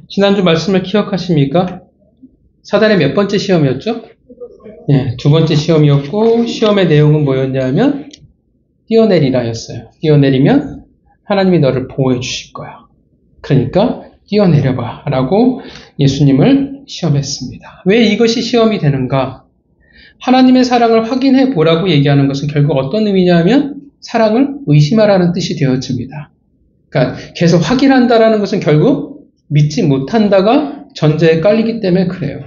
지난주 말씀을 기억하십니까? 사단의 몇 번째 시험이었죠? 두 번째 시험이었고, 시험의 내용은 뭐였냐면 뛰어내리라였어요. 뛰어내리면 하나님이 너를 보호해 주실 거야. 그러니까 뛰어내려봐 라고 예수님을 시험했습니다. 왜 이것이 시험이 되는가? 하나님의 사랑을 확인해 보라고 얘기하는 것은 결국 어떤 의미냐면 사랑을 의심하라는 뜻이 되어집니다. 그러니까 계속 확인한다라는 것은 결국 믿지 못한다가 전제에 깔리기 때문에 그래요.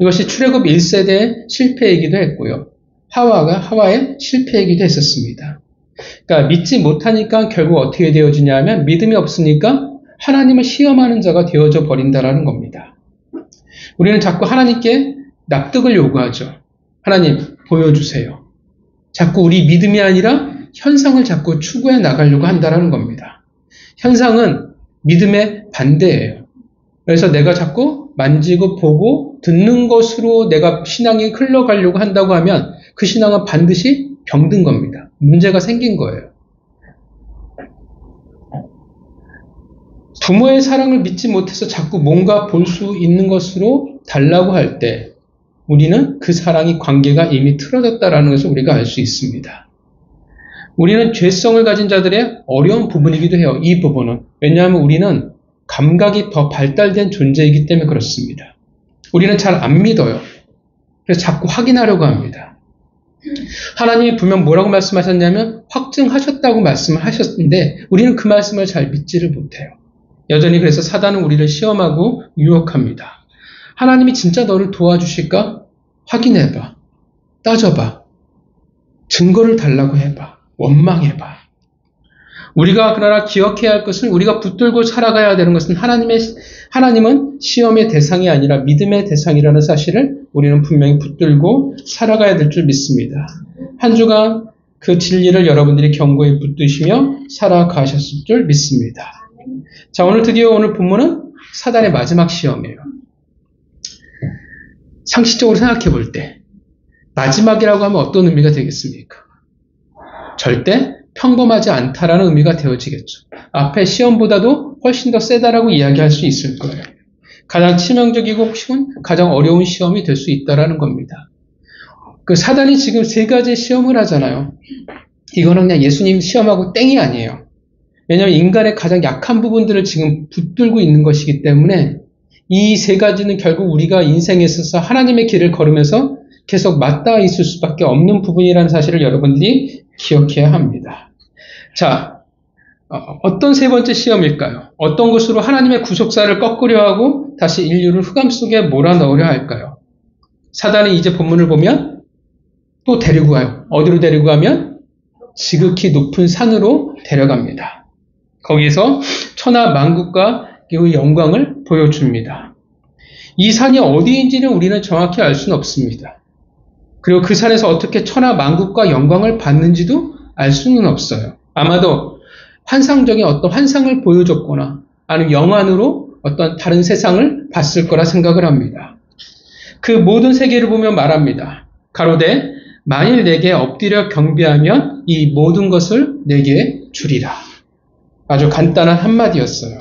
이것이 출애굽 1세대의 실패이기도 했고요. 하와의 실패이기도 했었습니다. 그러니까 믿지 못하니까 결국 어떻게 되어지냐면 믿음이 없으니까 하나님을 시험하는 자가 되어져 버린다라는 겁니다. 우리는 자꾸 하나님께 납득을 요구하죠. 하나님 보여주세요. 자꾸 우리 믿음이 아니라 현상을 자꾸 추구해 나가려고 한다라는 겁니다. 현상은 믿음의 반대예요. 그래서 내가 자꾸 만지고 보고 듣는 것으로 내가 신앙이 흘러가려고 한다고 하면 그 신앙은 반드시 병든 겁니다. 문제가 생긴 거예요. 부모의 사랑을 믿지 못해서 자꾸 뭔가 볼 수 있는 것으로 달라고 할 때 우리는 그 사랑이 관계가 이미 틀어졌다는 것을 우리가 알 수 있습니다. 우리는 죄성을 가진 자들의 어려운 부분이기도 해요. 이 부분은. 왜냐하면 우리는 감각이 더 발달된 존재이기 때문에 그렇습니다. 우리는 잘 안 믿어요. 그래서 자꾸 확인하려고 합니다. 하나님이 분명 뭐라고 말씀하셨냐면 확증하셨다고 말씀을 하셨는데 우리는 그 말씀을 잘 믿지를 못해요. 여전히 그래서 사단은 우리를 시험하고 유혹합니다. 하나님이 진짜 너를 도와주실까? 확인해봐. 따져봐. 증거를 달라고 해봐. 원망해봐. 우리가 그러나 기억해야 할 것은 우리가 붙들고 살아가야 되는 것은 하나님은 시험의 대상이 아니라 믿음의 대상이라는 사실을 우리는 분명히 붙들고 살아가야 될 줄 믿습니다. 한 주간 그 진리를 여러분들이 견고히 붙드시며 살아가셨을 줄 믿습니다. 자, 드디어 오늘 본문은 사단의 마지막 시험이에요. 상식적으로 생각해 볼 때 마지막이라고 하면 어떤 의미가 되겠습니까? 절대 평범하지 않다라는 의미가 되어지겠죠. 앞에 시험보다도 훨씬 더 세다라고 이야기할 수 있을 거예요. 가장 치명적이고 혹은 가장 어려운 시험이 될 수 있다라는 겁니다. 그 사단이 지금 세 가지 시험을 하잖아요. 이거는 그냥 예수님 시험하고 땡이 아니에요. 왜냐하면 인간의 가장 약한 부분들을 지금 붙들고 있는 것이기 때문에 이 세 가지는 결국 우리가 인생에 있어서 하나님의 길을 걸으면서 계속 맞닿아 있을 수밖에 없는 부분이라는 사실을 여러분들이 기억해야 합니다. 자, 어떤 세 번째 시험일까요? 어떤 것으로 하나님의 구속사를 꺾으려 하고 다시 인류를 흑암 속에 몰아넣으려 할까요? 사단이 이제 본문을 보면 또 데리고 가요. 어디로 데리고 가면 지극히 높은 산으로 데려갑니다. 거기에서 천하 만국과 그 영광을 보여줍니다. 이 산이 어디인지는 우리는 정확히 알 수는 없습니다. 그리고 그 산에서 어떻게 천하 만국과 영광을 받는지도 알 수는 없어요. 아마도 환상적인 어떤 환상을 보여줬거나 아니면 영안으로 어떤 다른 세상을 봤을 거라 생각을 합니다. 그 모든 세계를 보면 말합니다. 가로되 만일 내게 엎드려 경배하면 이 모든 것을 내게 주리라. 아주 간단한 한마디였어요.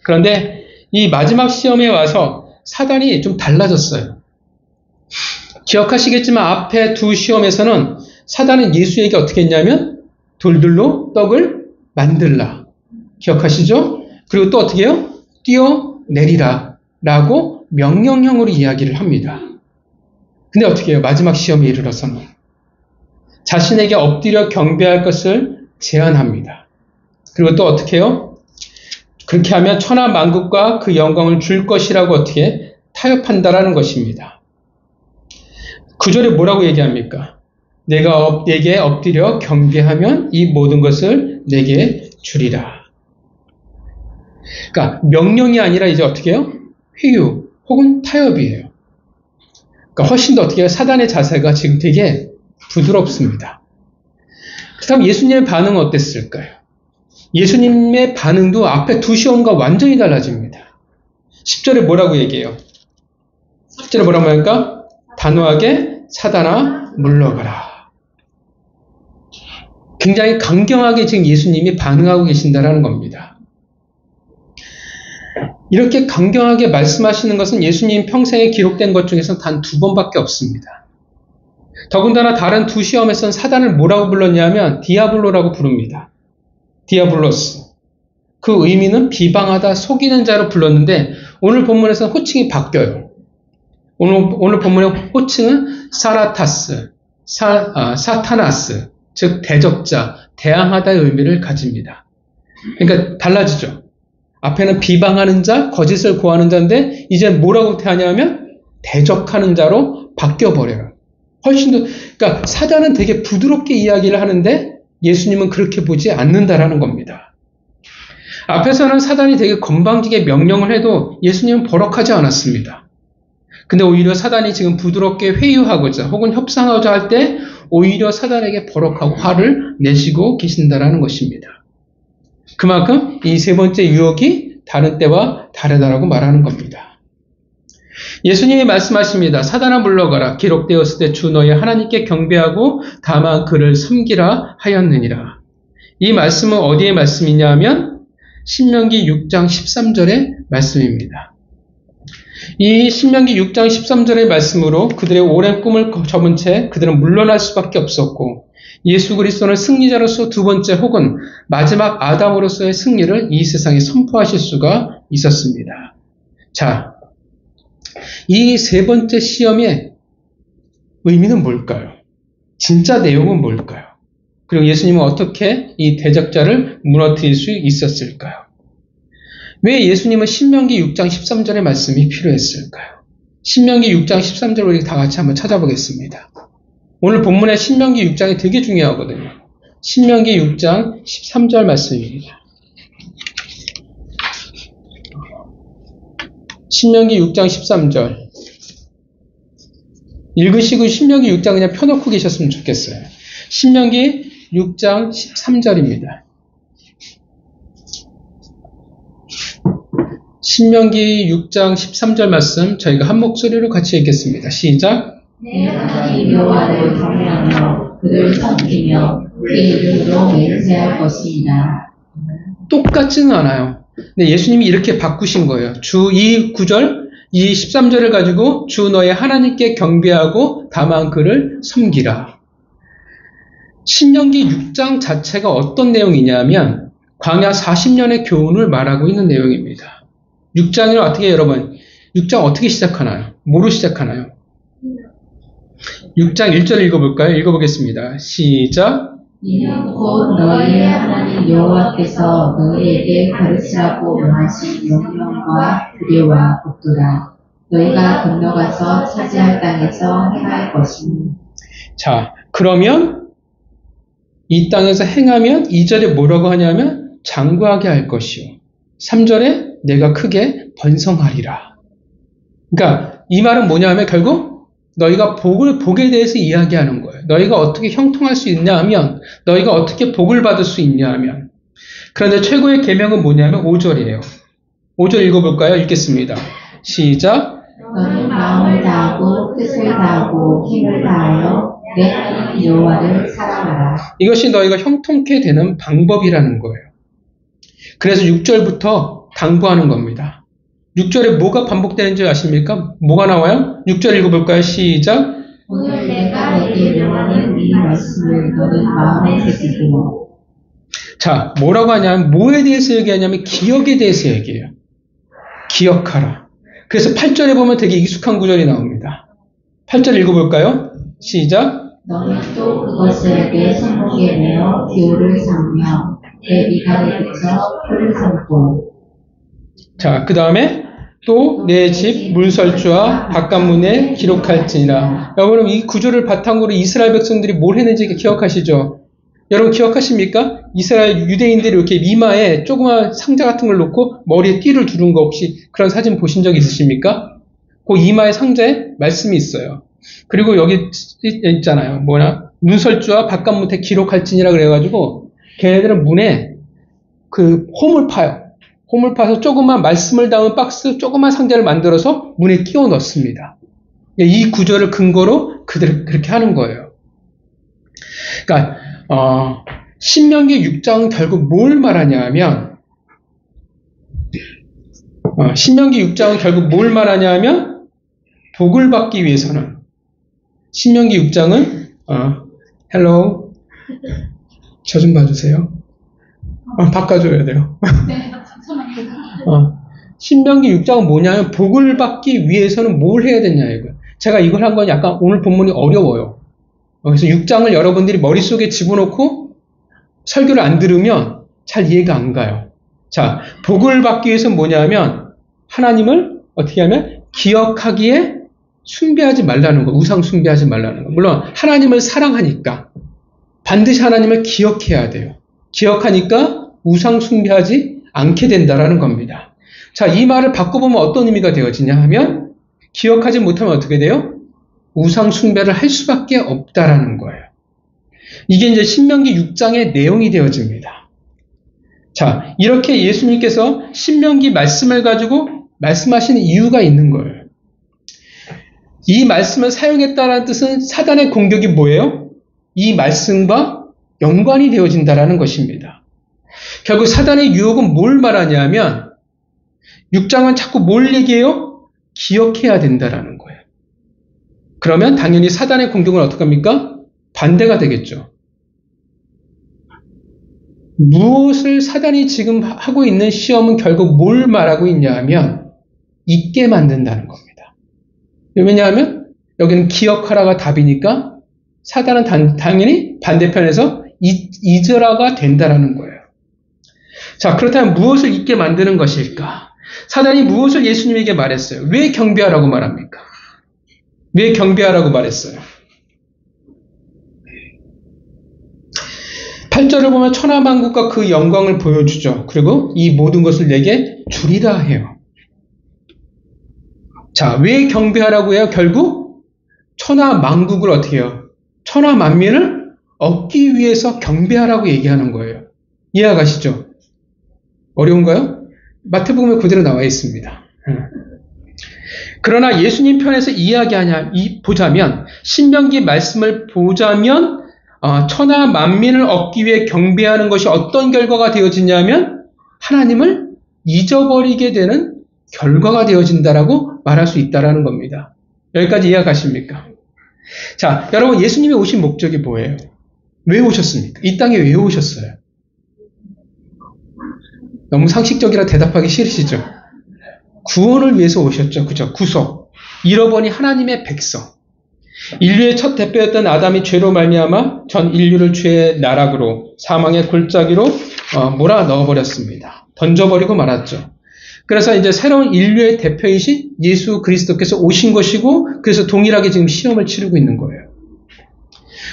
그런데 이 마지막 시험에 와서 사단이 좀 달라졌어요. 기억하시겠지만 앞에 두 시험에서는 사단은 예수에게 어떻게 했냐면 돌들로 떡을 만들라. 기억하시죠? 그리고 또 어떻게 해요? 뛰어내리라 라고 명령형으로 이야기를 합니다. 근데 어떻게 해요? 마지막 시험에 이르러서는 자신에게 엎드려 경배할 것을 제안합니다. 그리고 또 어떻게 해요? 그렇게 하면 천하 만국과 그 영광을 줄 것이라고 어떻게 타협한다라는 것입니다. 9절에 뭐라고 얘기합니까? 내가 내게 엎드려 경배하면 이 모든 것을 내게 주리라. 그러니까 명령이 아니라 이제 어떻게 해요? 회유 혹은 타협이에요. 그러니까 훨씬 더 어떻게 해요? 사단의 자세가 지금 되게 부드럽습니다. 그렇다면 예수님의 반응은 어땠을까요? 예수님의 반응도 앞에 두 시험과 완전히 달라집니다. 10절에 뭐라고 얘기해요? 10절에 뭐라고 하니까 단호하게 사단아 물러가라. 굉장히 강경하게 지금 예수님이 반응하고 계신다라는 겁니다. 이렇게 강경하게 말씀하시는 것은 예수님 평생에 기록된 것 중에서 단 2번밖에 없습니다. 더군다나 다른 2 시험에서는 사단을 뭐라고 불렀냐면 디아블로라고 부릅니다. 디아블로스. 그 의미는 비방하다, 속이는 자로 불렀는데 오늘 본문에서는 호칭이 바뀌어요. 오늘 본문의 호칭은 사라타스, 사타나스, 즉 대적자, 대항하다의 의미를 가집니다. 그러니까 달라지죠. 앞에는 비방하는 자, 거짓을 고하는 자인데 이제 뭐라고 대하냐면 대적하는 자로 바뀌어버려요. 훨씬 더, 그러니까 사단은 되게 부드럽게 이야기를 하는데 예수님은 그렇게 보지 않는다라는 겁니다. 앞에서는 사단이 되게 건방지게 명령을 해도 예수님은 버럭하지 않았습니다. 근데 오히려 사단이 지금 부드럽게 회유하고자 혹은 협상하고자 할 때 오히려 사단에게 버럭하고 화를 내시고 계신다라는 것입니다. 그만큼 이 3번째 유혹이 다른 때와 다르다라고 말하는 겁니다. 예수님이 말씀하십니다. 사단아 물러가라. 기록되었을 때 주 너희 하나님께 경배하고 다만 그를 섬기라 하였느니라. 이 말씀은 어디의 말씀이냐 하면 신명기 6장 13절의 말씀입니다. 이 신명기 6장 13절의 말씀으로 그들의 오랜 꿈을 접은 채 그들은 물러날 수밖에 없었고 예수 그리스도는 승리자로서 2번째 혹은 마지막 아담으로서의 승리를 이 세상에 선포하실 수가 있었습니다. 자, 이 3번째 시험의 의미는 뭘까요? 진짜 내용은 뭘까요? 그리고 예수님은 어떻게 이 대적자를 무너뜨릴 수 있었을까요? 왜 예수님은 신명기 6장 13절의 말씀이 필요했을까요? 신명기 6장 13절 우리 다 같이 한번 찾아보겠습니다. 오늘 본문의 신명기 6장이 되게 중요하거든요. 신명기 6장 13절 말씀입니다. 신명기 6장 13절 읽으시고 신명기 6장 그냥 펴놓고 계셨으면 좋겠어요. 신명기 6장 13절입니다. 신명기 6장 13절 말씀 저희가 한 목소리로 같이 읽겠습니다. 시작. 내 하나님 여호와를 경외하며 그를 섬기며 그의 이름으로 맹세할 것이니라. 똑같지는 않아요. 근데 예수님이 이렇게 바꾸신 거예요. 이 9절, 이 13절을 가지고 주 너의 하나님께 경배하고 다만 그를 섬기라. 신명기 6장 자체가 어떤 내용이냐면 광야 40년의 교훈을 말하고 있는 내용입니다. 6장이 어떻게 여러분 6장 어떻게 시작하나요? 뭐로 시작하나요? 6장 1절 읽어볼까요? 읽어보겠습니다. 시작. 이는 곧 너희의 하나님 여호와께서 너희에게 가르치라고 명하신 명령과 규례와 법도라. 너희가 건너가서 차지할 땅에서 행할 것이니. 자, 그러면 이 땅에서 행하면 2절에 뭐라고 하냐면 장구하게 할 것이요. 3절에 내가 크게 번성하리라. 그러니까 이 말은 뭐냐면 결국 너희가 복에 대해서 이야기하는 거예요. 너희가 어떻게 형통할 수 있냐 하면 너희가 어떻게 복을 받을 수 있냐 하면 그런데 최고의 계명은 뭐냐면 5절이에요. 5절 읽어볼까요? 읽겠습니다. 시작. 너는 마음을 다하고 뜻을 다하고 힘을 다하여 내 하나님 여호와를 사랑하라. 이것이 너희가 형통케 되는 방법이라는 거예요. 그래서 6절부터 당부하는 겁니다. 6절에 뭐가 반복되는지 아십니까? 뭐가 나와요? 6절 읽어볼까요? 시작. 오늘 내가 내게 명하는 이 말씀을 너는 마음에 새기고. 자, 뭐라고 하냐면 뭐에 대해서 얘기하냐면 기억에 대해서 얘기해요. 기억하라. 그래서 8절에 보면 되게 익숙한 구절이 나옵니다. 8절 읽어볼까요? 시작. 너는 또 그것을 내 손목에 매어 기호를 삼며 내 미간에 붙여 표를 삼고. 자, 그 다음에 또 내 집 문설주와 바깥문에 기록할지니라. 여러분 이 구절을 바탕으로 이스라엘 백성들이 뭘 했는지 기억하시죠? 여러분 기억하십니까? 이스라엘 유대인들이 이렇게 이마에 조그만 상자 같은 걸 놓고 머리에 띠를 두른 거 혹시 그런 사진 보신 적 있으십니까? 그 이마에 상자에 말씀이 있어요. 그리고 여기 있잖아요. 문설주와 바깥문에 기록할지니라 그래가지고 걔네들은 문에 그 홈을 파요. 홈을 파서 조그만 말씀을 담은 박스, 조그만 상자를 만들어서 문에 끼워 넣습니다. 이 구절을 근거로 그들이 그렇게 하는 거예요. 그러니까 신명기 6장은 결국 뭘 말하냐 하면 신명기 6장은 결국 뭘 말하냐 하면 복을 받기 위해서는 신명기 6장은 헬로우 저 좀 봐주세요. 바꿔줘야 돼요. 신명기 6장은 뭐냐면 복을 받기 위해서는 뭘 해야 되냐 이거예요. 제가 이걸 한 건 약간 오늘 본문이 어려워요. 그래서 6장을 여러분들이 머릿속에 집어넣고 설교를 안 들으면 잘 이해가 안 가요. 자, 복을 받기 위해서는 뭐냐면 하나님을 어떻게 하면 기억하기에 숭배하지 말라는 거, 우상 숭배하지 말라는 거. 물론 하나님을 사랑하니까 반드시 하나님을 기억해야 돼요. 기억하니까 우상 숭배하지 않게 된다라는 겁니다. 자, 이 말을 바꿔보면 어떤 의미가 되어지냐 하면 기억하지 못하면 어떻게 돼요? 우상 숭배를 할 수밖에 없다라는 거예요. 이게 이제 신명기 6장의 내용이 되어집니다. 자, 이렇게 예수님께서 신명기 말씀을 가지고 말씀하시는 이유가 있는 거예요. 이 말씀을 사용했다는 뜻은 사단의 공격이 뭐예요? 이 말씀과 연관이 되어진다라는 것입니다. 결국 사단의 유혹은 뭘 말하냐면 6장은 자꾸 뭘 얘기해요? 기억해야 된다라는 거예요. 그러면 당연히 사단의 공격은 어떻게 합니까? 반대가 되겠죠. 무엇을 사단이 지금 하고 있는 시험은 결국 뭘 말하고 있냐 하면 잊게 만든다는 겁니다. 왜냐하면 여기는 기억하라가 답이니까 사단은 당연히 반대편에서 잊으라가 된다라는 거예요. 자, 그렇다면 무엇을 잊게 만드는 것일까? 사단이 무엇을 예수님에게 말했어요? 왜 경배하라고 말합니까? 왜 경배하라고 말했어요? 8절을 보면 천하만국과 그 영광을 보여주죠. 그리고 이 모든 것을 내게 주리라 해요. 자, 왜 경배하라고 해요? 결국 천하만국을 어떻게 해요? 천하만민을 얻기 위해서 경배하라고 얘기하는 거예요. 이해가시죠? 어려운가요? 마태복음에 그대로 나와 있습니다. 그러나 예수님 편에서 보자면 신명기 말씀을 보자면 천하 만민을 얻기 위해 경배하는 것이 어떤 결과가 되어지냐면 하나님을 잊어버리게 되는 결과가 되어진다라고 말할 수 있다라는 겁니다. 여기까지 이해가십니까? 자, 여러분 예수님이 오신 목적이 뭐예요? 왜 오셨습니까? 이 땅에 왜 오셨어요? 너무 상식적이라 대답하기 싫으시죠? 구원을 위해서 오셨죠. 그죠? 구속. 잃어버린 하나님의 백성. 인류의 첫 대표였던 아담이 죄로 말미암아 전 인류를 죄의 나락으로 사망의 골짜기로 몰아 넣어버렸습니다. 던져버리고 말았죠. 그래서 이제 새로운 인류의 대표이신 예수 그리스도께서 오신 것이고 그래서 동일하게 지금 시험을 치르고 있는 거예요.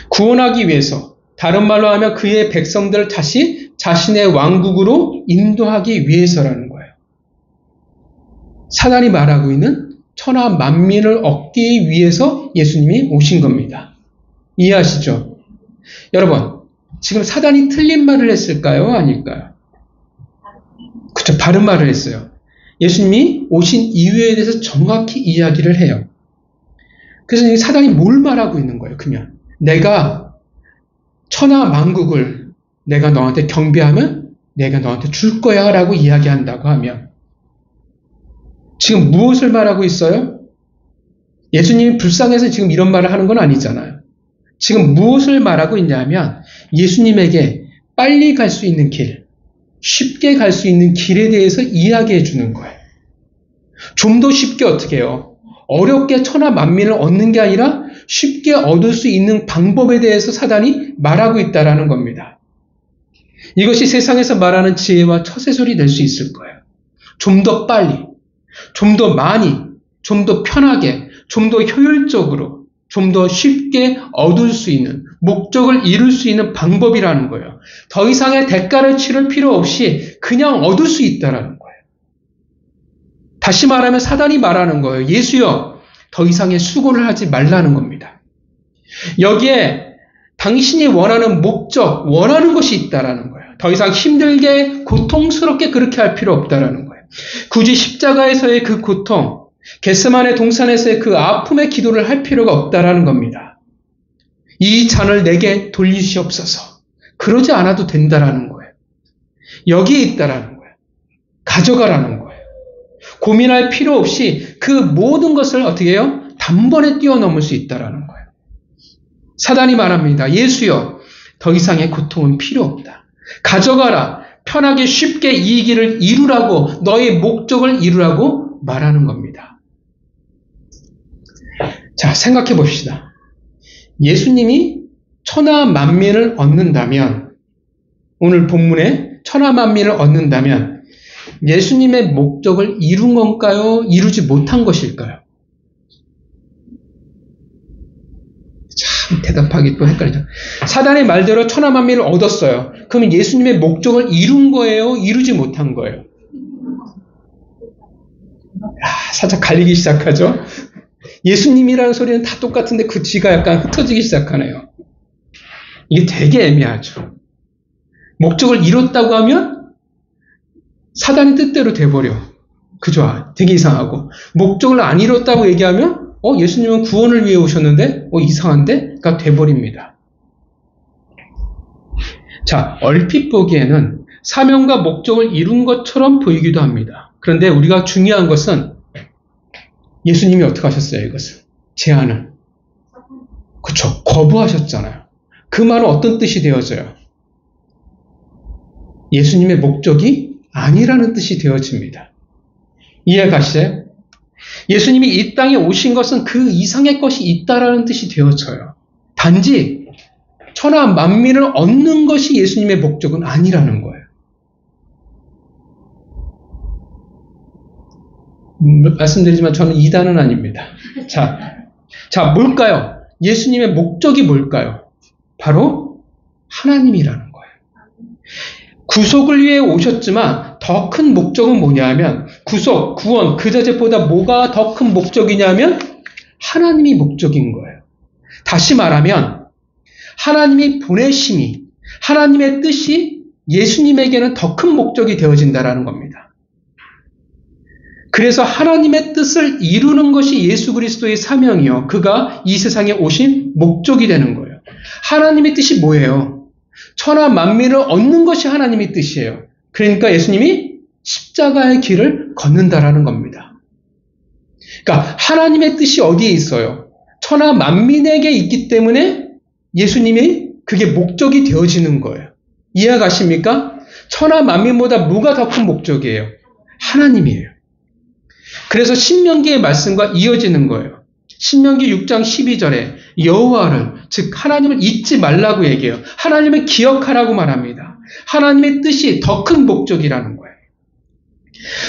구원하기 위해서 다른 말로 하면 그의 백성들을 다시 자신의 왕국으로 인도하기 위해서라는 거예요. 사단이 말하고 있는 천하 만민을 얻기 위해서 예수님이 오신 겁니다. 이해하시죠? 여러분, 지금 사단이 틀린 말을 했을까요? 아닐까요? 그쵸, 바른 말을 했어요. 예수님이 오신 이유에 대해서 정확히 이야기를 해요. 그래서 사단이 뭘 말하고 있는 거예요? 그러면 내가 천하 만국을 내가 너한테 경배하면 내가 너한테 줄 거야 라고 이야기한다고 하면 지금 무엇을 말하고 있어요? 예수님이 불쌍해서 지금 이런 말을 하는 건 아니잖아요. 지금 무엇을 말하고 있냐면 예수님에게 빨리 갈 수 있는 길, 쉽게 갈 수 있는 길에 대해서 이야기해 주는 거예요. 좀 더 쉽게 어떻게 해요? 어렵게 천하 만민을 얻는 게 아니라 쉽게 얻을 수 있는 방법에 대해서 사단이 말하고 있다는 겁니다. 이것이 세상에서 말하는 지혜와 처세술이 될 수 있을 거예요. 좀 더 빨리, 좀 더 많이, 좀 더 편하게, 좀 더 효율적으로, 좀 더 쉽게 얻을 수 있는, 목적을 이룰 수 있는 방법이라는 거예요. 더 이상의 대가를 치를 필요 없이 그냥 얻을 수 있다는 거예요. 다시 말하면 사단이 말하는 거예요. 예수여, 더 이상의 수고를 하지 말라는 겁니다. 여기에 당신이 원하는 목적, 원하는 것이 있다라는 거예요. 더 이상 힘들게, 고통스럽게 그렇게 할 필요 없다라는 거예요. 굳이 십자가에서의 그 고통, 겟세마네 동산에서의 그 아픔의 기도를 할 필요가 없다라는 겁니다. 이 잔을 내게 돌리시옵소서. 그러지 않아도 된다라는 거예요. 여기에 있다라는 거예요. 가져가라는 거예요. 고민할 필요 없이 그 모든 것을 어떻게 해요? 단번에 뛰어넘을 수 있다라는 거예요. 사단이 말합니다. 예수여, 더 이상의 고통은 필요 없다. 가져가라. 편하게 쉽게 이 길을 이루라고, 너의 목적을 이루라고 말하는 겁니다. 자, 생각해 봅시다. 예수님이 천하 만민을 얻는다면, 오늘 본문에 천하 만민을 얻는다면 예수님의 목적을 이룬 건가요? 이루지 못한 것일까요? 참 대답하기 또 헷갈리죠. 사단의 말대로 천하 만민을 얻었어요. 그러면 예수님의 목적을 이룬 거예요? 이루지 못한 거예요? 살짝 갈리기 시작하죠. 예수님이라는 소리는 다 똑같은데 그 뒤가 약간 흩어지기 시작하네요. 이게 되게 애매하죠. 목적을 이뤘다고 하면 사단의 뜻대로 돼버려. 그죠? 되게 이상하고. 목적을 안 이뤘다고 얘기하면 예수님은 구원을 위해 오셨는데 이상한데? 가 돼버립니다. 자, 얼핏 보기에는 사명과 목적을 이룬 것처럼 보이기도 합니다. 그런데 우리가 중요한 것은 예수님이 어떻게 하셨어요? 이것을. 제안을. 그쵸? 거부하셨잖아요. 그 말은 어떤 뜻이 되어져요? 예수님의 목적이 아니라는 뜻이 되어집니다. 이해 가시죠? 예수님이 이 땅에 오신 것은 그 이상의 것이 있다라는 뜻이 되어져요. 단지 천하 만민을 얻는 것이 예수님의 목적은 아니라는 거예요. 말씀드리지만 저는 이단은 아닙니다. 자, 뭘까요? 예수님의 목적이 뭘까요? 바로 하나님이라는 거예요. 구속을 위해 오셨지만 더 큰 목적은 뭐냐면 구속, 구원, 그 자체보다 뭐가 더 큰 목적이냐면 하나님이 목적인 거예요. 다시 말하면 하나님이 보내심이, 하나님의 뜻이 예수님에게는 더 큰 목적이 되어진다라는 겁니다. 그래서 하나님의 뜻을 이루는 것이 예수 그리스도의 사명이요. 그가 이 세상에 오신 목적이 되는 거예요. 하나님의 뜻이 뭐예요? 천하 만민을 얻는 것이 하나님의 뜻이에요. 그러니까 예수님이 십자가의 길을 걷는다라는 겁니다. 그러니까 하나님의 뜻이 어디에 있어요? 천하 만민에게 있기 때문에 예수님이 그게 목적이 되어지는 거예요. 이해가십니까? 천하 만민보다 뭐가 더 큰 목적이에요? 하나님이에요. 그래서 신명기의 말씀과 이어지는 거예요. 신명기 6장 12절에 여호와를, 즉 하나님을 잊지 말라고 얘기해요. 하나님을 기억하라고 말합니다. 하나님의 뜻이 더 큰 목적이라는 거예요.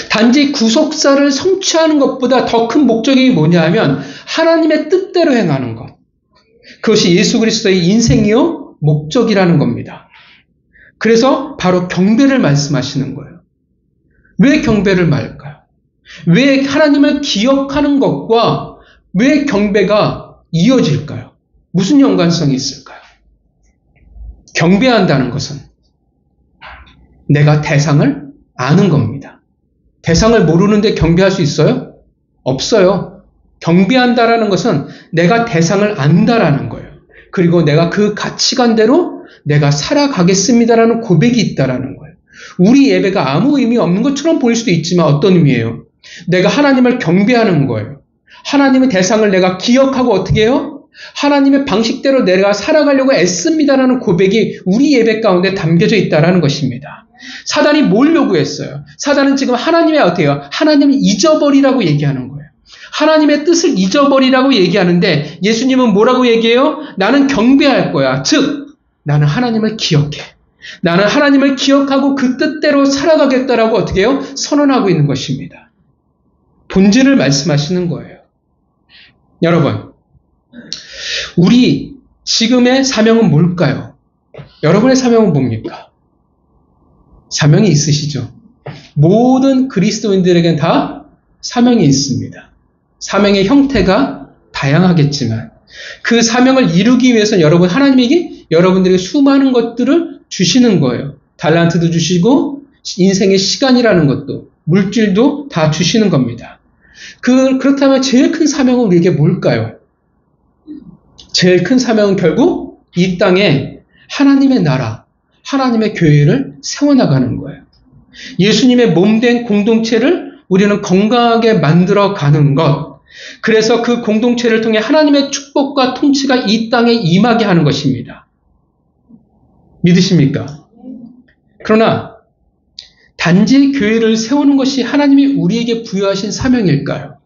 단지 구속사를 성취하는 것보다 더 큰 목적이 뭐냐 하면 하나님의 뜻대로 행하는 것. 그것이 예수 그리스도의 인생이요 목적이라는 겁니다. 그래서 바로 경배를 말씀하시는 거예요. 왜 경배를 말할까요? 왜 하나님을 기억하는 것과 왜 경배가 이어질까요? 무슨 연관성이 있을까요? 경배한다는 것은 내가 대상을 아는 겁니다. 대상을 모르는데 경배할 수 있어요? 없어요. 경배한다라는 것은 내가 대상을 안다라는 거예요. 그리고 내가 그 가치관대로 내가 살아가겠습니다라는 고백이 있다라는 거예요. 우리 예배가 아무 의미 없는 것처럼 보일 수도 있지만 어떤 의미예요? 내가 하나님을 경배하는 거예요. 하나님의 대상을 내가 기억하고 어떻게 해요? 하나님의 방식대로 내가 살아가려고 애씁니다라는 고백이 우리 예배 가운데 담겨져 있다라는 것입니다. 사단이 뭘 요구했어요? 사단은 지금 하나님의 어떻게 해요? 하나님을 잊어버리라고 얘기하는 거예요. 하나님의 뜻을 잊어버리라고 얘기하는데 예수님은 뭐라고 얘기해요? 나는 경배할 거야. 즉 나는 하나님을 기억해. 나는 하나님을 기억하고 그 뜻대로 살아가겠다라고 어떻게 해요? 선언하고 있는 것입니다. 본질을 말씀하시는 거예요. 여러분, 우리 지금의 사명은 뭘까요? 여러분의 사명은 뭡니까? 사명이 있으시죠? 모든 그리스도인들에겐 다 사명이 있습니다. 사명의 형태가 다양하겠지만 그 사명을 이루기 위해서는 여러분 하나님에게 여러분들에게 수많은 것들을 주시는 거예요. 달란트도 주시고 인생의 시간이라는 것도 물질도 다 주시는 겁니다. 그렇다면 제일 큰 사명은 우리에게 뭘까요? 제일 큰 사명은 결국 이 땅에 하나님의 나라, 하나님의 교회를 세워나가는 거예요. 예수님의 몸된 공동체를 우리는 건강하게 만들어가는 것. 그래서 그 공동체를 통해 하나님의 축복과 통치가 이 땅에 임하게 하는 것입니다. 믿으십니까? 그러나 단지 교회를 세우는 것이 하나님이 우리에게 부여하신 사명일까요?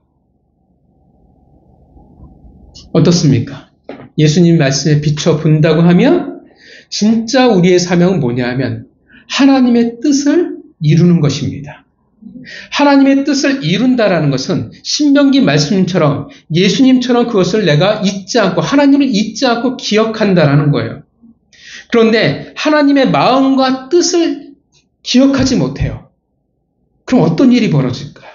어떻습니까? 예수님 말씀에 비춰본다고 하면 진짜 우리의 사명은 뭐냐 하면 하나님의 뜻을 이루는 것입니다. 하나님의 뜻을 이룬다라는 것은 신명기 말씀처럼 예수님처럼 그것을 내가 잊지 않고 하나님을 잊지 않고 기억한다라는 거예요. 그런데 하나님의 마음과 뜻을 기억하지 못해요. 그럼 어떤 일이 벌어질까요?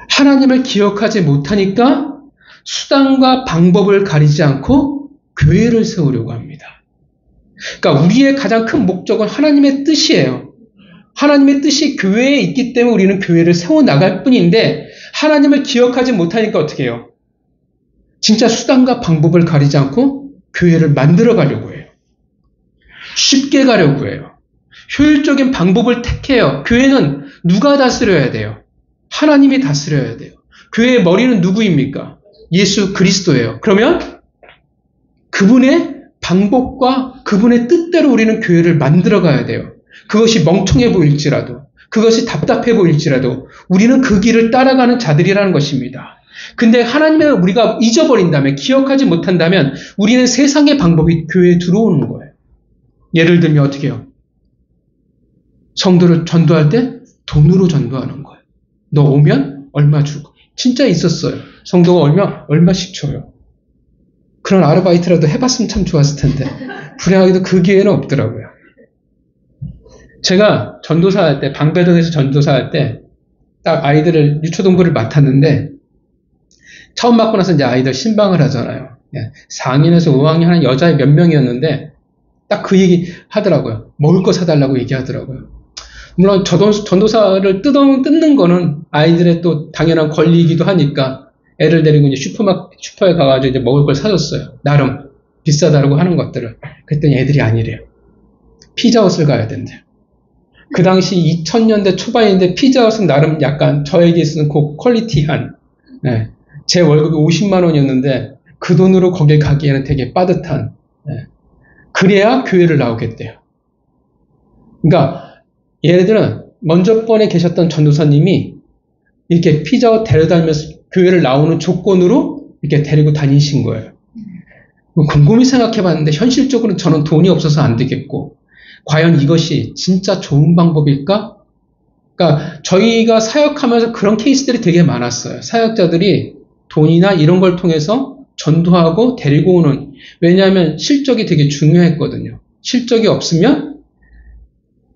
하나님을 기억하지 못하니까 수단과 방법을 가리지 않고 교회를 세우려고 합니다. 그러니까 우리의 가장 큰 목적은 하나님의 뜻이에요. 하나님의 뜻이 교회에 있기 때문에 우리는 교회를 세워나갈 뿐인데 하나님을 기억하지 못하니까 어떻게 해요? 진짜 수단과 방법을 가리지 않고 교회를 만들어 가려고 해요. 쉽게 가려고 해요. 효율적인 방법을 택해요. 교회는 누가 다스려야 돼요? 하나님이 다스려야 돼요. 교회의 머리는 누구입니까? 예수 그리스도예요. 그러면 그분의 방법과 그분의 뜻대로 우리는 교회를 만들어 가야 돼요. 그것이 멍청해 보일지라도, 그것이 답답해 보일지라도 우리는 그 길을 따라가는 자들이라는 것입니다. 근데 하나님을 우리가 잊어버린다면, 기억하지 못한다면 우리는 세상의 방법이 교회에 들어오는 거예요. 예를 들면 어떻게 해요? 성도를 전도할 때 돈으로 전도하는 거예요. 너 오면 얼마 주고. 진짜 있었어요. 성도가 얼마씩 줘요. 그런 아르바이트라도 해봤으면 참 좋았을 텐데 불행하게도 그 기회는 없더라고요. 제가 전도사 할 때, 방배동에서 전도사 할 때 딱 아이들을 유초동부를 맡았는데 처음 맡고 나서 이제 아이들 신방을 하잖아요. 4학년에서 5학년 하는 여자 몇 명이었는데 딱 그 얘기 하더라고요. 먹을 거 사달라고 얘기하더라고요. 물론 전도사를 뜯는 거는 아이들의 또 당연한 권리이기도 하니까 애를 데리고 이제 슈퍼에 가가지고 이제 먹을 걸 사줬어요. 나름 비싸다라고 하는 것들을. 그랬더니 애들이 아니래요. 피자헛을 가야 된대요. 그 당시 2000년대 초반인데 피자헛은 나름 약간 저에게 있어서는 퀄리티한, 제 월급이 50만 원이었는데 그 돈으로 거길 가기에는 되게 빠듯한, 그래야 교회를 나오겠대요. 그러니까 얘네들은 먼저 번에 계셨던 전도사님이 이렇게 피자헛 데려다니면서 교회를 나오는 조건으로 이렇게 데리고 다니신 거예요. 곰곰이 생각해봤는데 현실적으로 저는 돈이 없어서 안 되겠고 과연 이것이 진짜 좋은 방법일까? 그러니까 저희가 사역하면서 그런 케이스들이 되게 많았어요. 사역자들이 돈이나 이런 걸 통해서 전도하고 데리고 오는, 왜냐하면 실적이 되게 중요했거든요. 실적이 없으면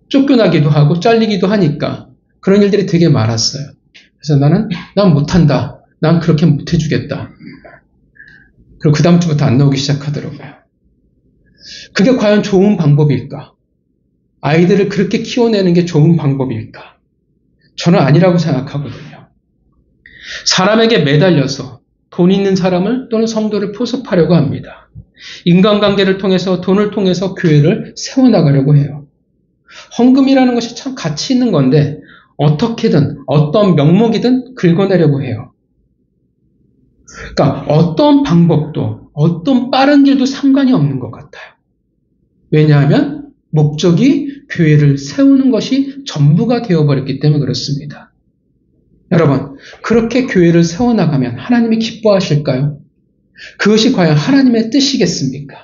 쫓겨나기도 하고 잘리기도 하니까 그런 일들이 되게 많았어요. 그래서 난 못한다. 난 그렇게 못해주겠다. 그리고 그 다음 주부터 안 나오기 시작하더라고요. 그게 과연 좋은 방법일까? 아이들을 그렇게 키워내는 게 좋은 방법일까? 저는 아니라고 생각하거든요. 사람에게 매달려서 돈 있는 사람을 또는 성도를 포섭하려고 합니다. 인간관계를 통해서, 돈을 통해서 교회를 세워나가려고 해요. 헌금이라는 것이 참 가치 있는 건데 어떻게든 어떤 명목이든 긁어내려고 해요. 그러니까 어떤 방법도 어떤 빠른 길도 상관이 없는 것 같아요. 왜냐하면 목적이 교회를 세우는 것이 전부가 되어버렸기 때문에 그렇습니다. 여러분, 그렇게 교회를 세워나가면 하나님이 기뻐하실까요? 그것이 과연 하나님의 뜻이겠습니까?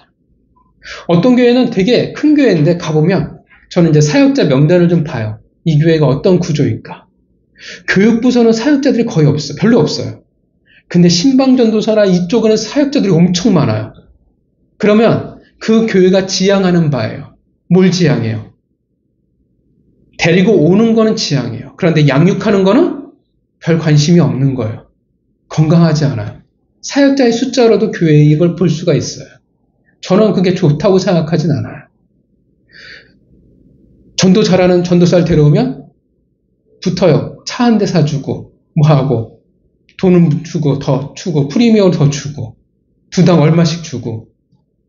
어떤 교회는 되게 큰 교회인데 가보면 저는 이제 사역자 명단을 좀 봐요. 이 교회가 어떤 구조일까? 교육부서는 사역자들이 거의 없어요. 별로 없어요. 근데 신방전도사나 이쪽은 사역자들이 엄청 많아요. 그러면 그 교회가 지향하는 바예요. 뭘 지향해요? 데리고 오는 거는 지향해요. 그런데 양육하는 거는 별 관심이 없는 거예요. 건강하지 않아요. 사역자의 숫자로도 교회에 이걸 볼 수가 있어요. 저는 그게 좋다고 생각하진 않아요. 전도 잘하는 전도사를 데려오면 붙어요. 차 한 대 사주고 뭐하고 돈은 주고 더 주고 프리미엄 더 주고 두당 얼마씩 주고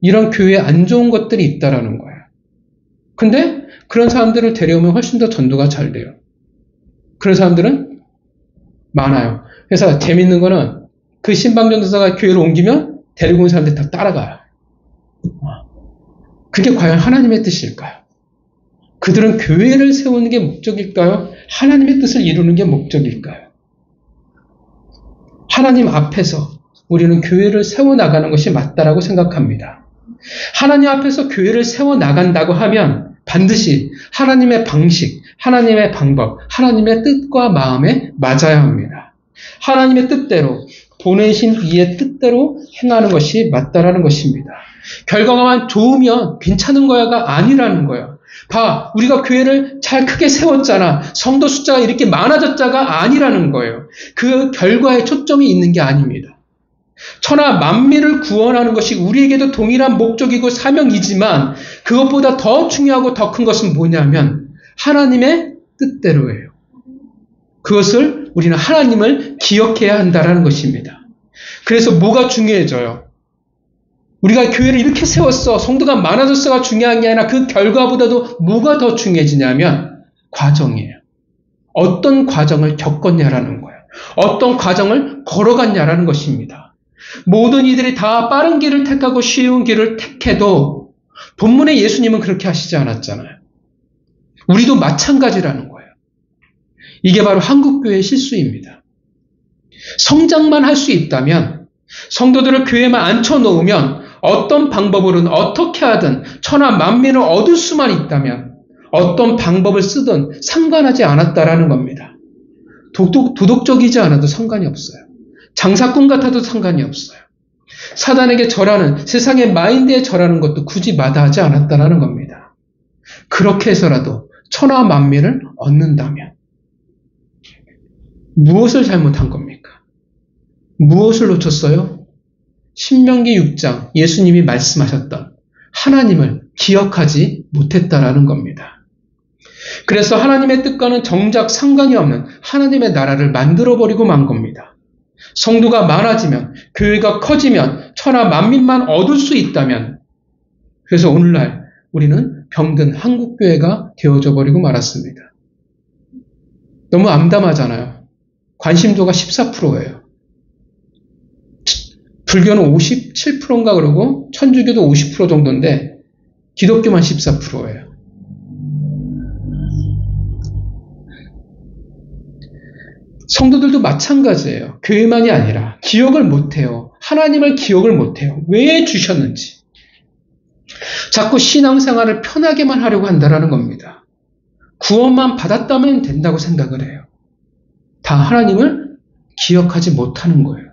이런 교회에 안 좋은 것들이 있다라는 거예요. 근데 그런 사람들을 데려오면 훨씬 더 전도가 잘 돼요. 그런 사람들은 많아요. 그래서 재밌는 거는 그 신방전도사가 교회를 옮기면 데리고 온 사람들이 다 따라가요. 그게 과연 하나님의 뜻일까요? 그들은 교회를 세우는 게 목적일까요? 하나님의 뜻을 이루는 게 목적일까요? 하나님 앞에서 우리는 교회를 세워나가는 것이 맞다라고 생각합니다. 하나님 앞에서 교회를 세워나간다고 하면 반드시 하나님의 방식, 하나님의 방법, 하나님의 뜻과 마음에 맞아야 합니다. 하나님의 뜻대로, 보내신 이의 뜻대로 행하는 것이 맞다라는 것입니다. 결과만 좋으면 괜찮은 거야가 아니라는 거예요. 봐, 우리가 교회를 잘 크게 세웠잖아. 성도 숫자가 이렇게 많아졌자가 아니라는 거예요. 그 결과에 초점이 있는 게 아닙니다. 천하 만민을 구원하는 것이 우리에게도 동일한 목적이고 사명이지만 그것보다 더 중요하고 더 큰 것은 뭐냐면 하나님의 뜻대로예요. 그것을 우리는 하나님을 기억해야 한다는 것입니다. 그래서 뭐가 중요해져요? 우리가 교회를 이렇게 세웠어, 성도가 많아졌어가 중요한 게 아니라 그 결과보다도 뭐가 더 중요해지냐면 과정이에요. 어떤 과정을 겪었냐라는 거예요. 어떤 과정을 걸어갔냐라는 것입니다. 모든 이들이 다 빠른 길을 택하고 쉬운 길을 택해도 본문에 예수님은 그렇게 하시지 않았잖아요. 우리도 마찬가지라는 거예요. 이게 바로 한국교회의 실수입니다. 성장만 할 수 있다면, 성도들을 교회에만 앉혀놓으면 어떤 방법으로는 어떻게 하든 천하 만민을 얻을 수만 있다면 어떤 방법을 쓰든 상관하지 않았다라는 겁니다. 도덕적이지 않아도 상관이 없어요. 장사꾼 같아도 상관이 없어요. 사단에게 절하는, 세상의 마인드에 절하는 것도 굳이 마다하지 않았다라는 겁니다. 그렇게 해서라도 천하 만민을 얻는다면 무엇을 잘못한 겁니까? 무엇을 놓쳤어요? 신명기 6장 예수님이 말씀하셨던 하나님을 기억하지 못했다라는 겁니다. 그래서 하나님의 뜻과는 정작 상관이 없는 하나님의 나라를 만들어버리고 만 겁니다. 성도가 많아지면, 교회가 커지면, 천하 만민만 얻을 수 있다면, 그래서 오늘날 우리는 병든 한국교회가 되어져 버리고 말았습니다. 너무 암담하잖아요. 관심도가 14%예요. 불교는 57%인가 그러고 천주교도 50% 정도인데 기독교만 14%예요. 성도들도 마찬가지예요. 교회만이 아니라 기억을 못해요. 하나님을 기억을 못해요. 왜 주셨는지. 자꾸 신앙생활을 편하게만 하려고 한다는 겁니다. 구원만 받았다면 된다고 생각을 해요. 다 하나님을 기억하지 못하는 거예요.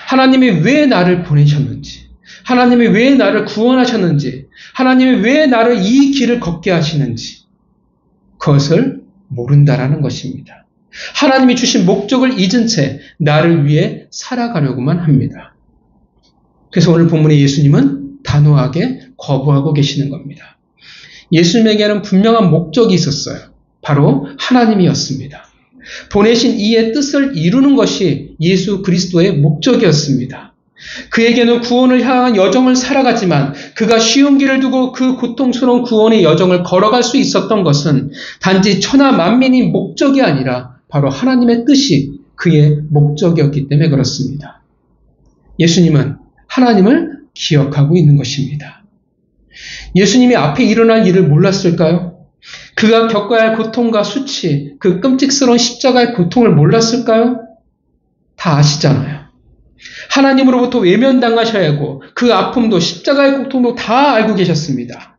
하나님이 왜 나를 보내셨는지, 하나님이 왜 나를 구원하셨는지, 하나님이 왜 나를 이 길을 걷게 하시는지 그것을 모른다라는 것입니다. 하나님이 주신 목적을 잊은 채 나를 위해 살아가려고만 합니다. 그래서 오늘 본문의 예수님은 단호하게 거부하고 계시는 겁니다. 예수님에게는 분명한 목적이 있었어요. 바로 하나님이었습니다. 보내신 이의 뜻을 이루는 것이 예수 그리스도의 목적이었습니다. 그에게는 구원을 향한 여정을 살아가지만 그가 쉬운 길을 두고 그 고통스러운 구원의 여정을 걸어갈 수 있었던 것은 단지 천하 만민이 목적이 아니라 바로 하나님의 뜻이 그의 목적이었기 때문에 그렇습니다. 예수님은 하나님을 기억하고 있는 것입니다. 예수님이 앞에 일어날 일을 몰랐을까요? 그가 겪어야 할 고통과 수치, 그 끔찍스러운 십자가의 고통을 몰랐을까요? 다 아시잖아요. 하나님으로부터 외면당하셔야 하고 그 아픔도 십자가의 고통도 다 알고 계셨습니다.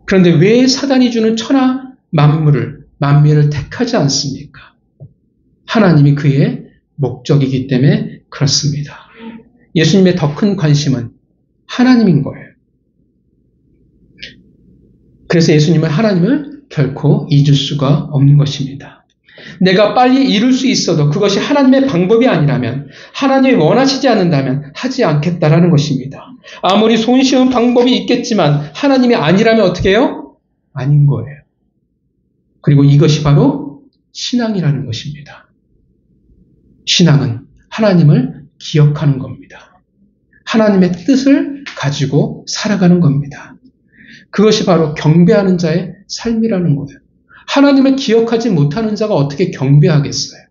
그런데 왜 사단이 주는 천하 만민을 택하지 않습니까? 하나님이 그의 목적이기 때문에 그렇습니다. 예수님의 더 큰 관심은 하나님인 거예요. 그래서 예수님은 하나님을 결코 잊을 수가 없는 것입니다. 내가 빨리 이룰 수 있어도 그것이 하나님의 방법이 아니라면, 하나님이 원하시지 않는다면 하지 않겠다라는 것입니다. 아무리 손쉬운 방법이 있겠지만 하나님이 아니라면 어떻게 해요? 아닌 거예요. 그리고 이것이 바로 신앙이라는 것입니다. 신앙은 하나님을 기억하는 겁니다. 하나님의 뜻을 가지고 살아가는 겁니다. 그것이 바로 경배하는 자의 삶이라는 거예요. 하나님을 기억하지 못하는 자가 어떻게 경배하겠어요?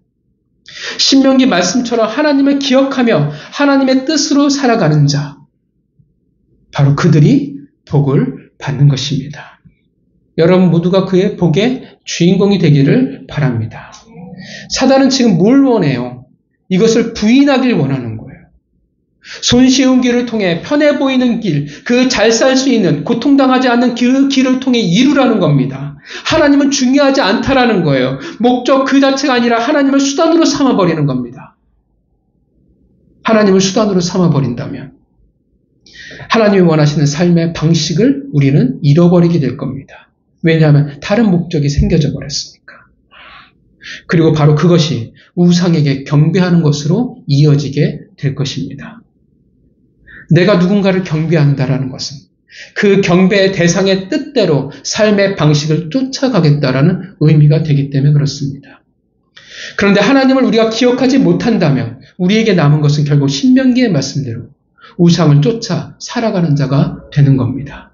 신명기 말씀처럼 하나님을 기억하며 하나님의 뜻으로 살아가는 자, 바로 그들이 복을 받는 것입니다. 여러분 모두가 그의 복의 주인공이 되기를 바랍니다. 사단은 지금 뭘 원해요? 이것을 부인하길 원하는 거예요. 손쉬운 길을 통해 편해 보이는 길, 그 잘 살 수 있는 고통당하지 않는 그 길을 통해 이루라는 겁니다. 하나님은 중요하지 않다라는 거예요. 목적 그 자체가 아니라 하나님을 수단으로 삼아버리는 겁니다. 하나님을 수단으로 삼아버린다면 하나님이 원하시는 삶의 방식을 우리는 잃어버리게 될 겁니다. 왜냐하면 다른 목적이 생겨져 버렸으니까. 그리고 바로 그것이 우상에게 경배하는 것으로 이어지게 될 것입니다. 내가 누군가를 경배한다라는 것은 그 경배의 대상의 뜻대로 삶의 방식을 쫓아가겠다라는 의미가 되기 때문에 그렇습니다. 그런데 하나님을 우리가 기억하지 못한다면 우리에게 남은 것은 결국 신명기의 말씀대로 우상을 쫓아 살아가는 자가 되는 겁니다.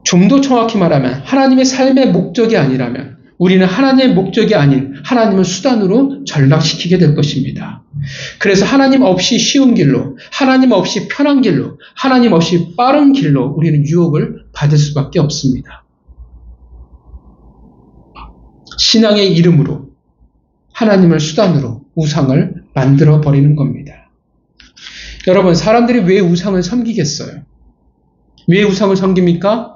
좀 더 정확히 말하면 하나님의 삶의 목적이 아니라면 우리는 하나님의 목적이 아닌 하나님을 수단으로 전락시키게 될 것입니다. 그래서 하나님 없이 쉬운 길로, 하나님 없이 편한 길로, 하나님 없이 빠른 길로 우리는 유혹을 받을 수밖에 없습니다. 신앙의 이름으로 하나님을 수단으로 우상을 만들어 버리는 겁니다. 여러분, 사람들이 왜 우상을 섬기겠어요? 왜 우상을 섬깁니까?